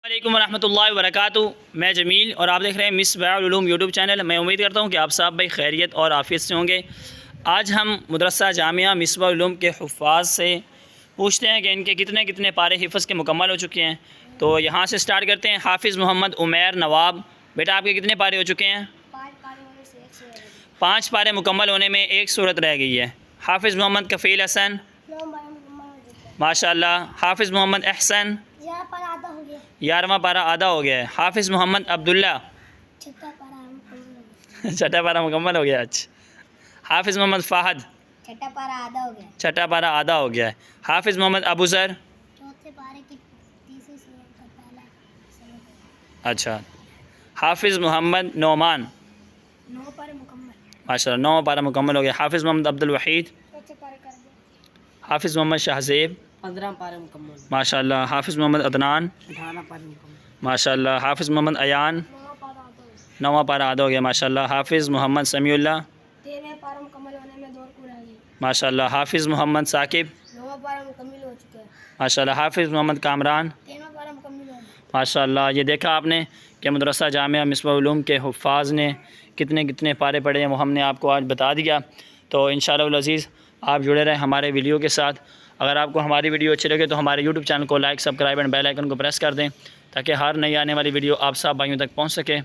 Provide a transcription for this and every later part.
वालेकुम रहमतुल्लाहि व बरकातुहू। मैं जमील और आप देख रहे हैं मिसबाहुल उलूम यूट्यूब चैनल। मैं उम्मीद करता हूँ कि आप सब भाई खैरियत और आफियत से होंगे। आज हम मदरसा जामिया मिसबाहुल उलूम के हुफ़्फ़ाज़ से पूछते हैं कि इनके कितने कितने पारे हिफ़्ज़ के मुकम्मल हो चुके हैं। तो यहाँ से स्टार्ट करते हैं। हाफिज़ मोहम्मद उमैर नवाब, बेटा आपके कितने पारे हो चुके हैं? 5 पारे मुकम्मल होने में एक सूरत रह गई है। हाफिज़ मोहम्मद कफ़ील हसन, माशाअल्लाह। हाफिज़ मोहम्मद अहसन, 11वां पारा आधा हो गया है। हाफिज़ मोहम्मद अब्दुल्ला, छठा पारा मुकम्मल हो गया। अच्छा। हाफिज़ मोहम्मद फ़ाहद, छठा पारा आधा हो गया है। हाफिज़ मोहम्मद अबू ज़र, चौथे पारे की तीसरी सूरत का पहला सबक। अच्छा। हाफिज़ मोहम्मद नौमान, 9 पारे मुकम्मल, माशाअल्लाह 9 पारा मुकम्मल हो गया। हाफिज़ मोहम्मद अब्दुल वहीद, हाफिज़ मोहम्मद शाहज़ेब, 15 पारे मुकम्मल, माशाअल्लाह। हाफिज़ मोहम्मद अदनान, 18 पारे मुकम्मल, माशाअल्लाह। हाफिज़ मोहम्मद अयान, 9वां पारा आधा हो गया, माशाअल्लाह। हाफिज़ मोहम्मद समीउल्लाह, 13 पारा मुकम्मल होने में 2 रकू रह गई, माशाअल्लाह। हाफिज़ मोहम्मद साकिब, 9वां पारा मुकम्मल हो चुका है, माशाअल्लाह। हाफिज़ मोहम्मद कामरान, 13वां पारा मुकम्मल हो गया, माशाअल्लाह। ये देखा आपने कि मदरसा जामिया मिसबाहुल उलूम के हुफ़्फ़ाज़ ने कितने कितने पारे पढ़े हैं, वो हमने आपको आज बता दिया। तो इंशाअल्लाह अज़ीज़ आप जुड़े रहें हमारे वीडियो के साथ। अगर आपको हमारी वीडियो अच्छी लगे तो हमारे यूट्यूब चैनल को like, subscribe and bell icon को प्रेस कर दें ताकि हर नई आने वाली वीडियो आप सब भाइयों तक पहुँच सके।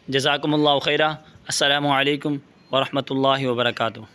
जज़ाकुमुल्लाहु खैरा। अस्सलामु अलैकुम व रहमतुल्लाहि व बरकातुहू।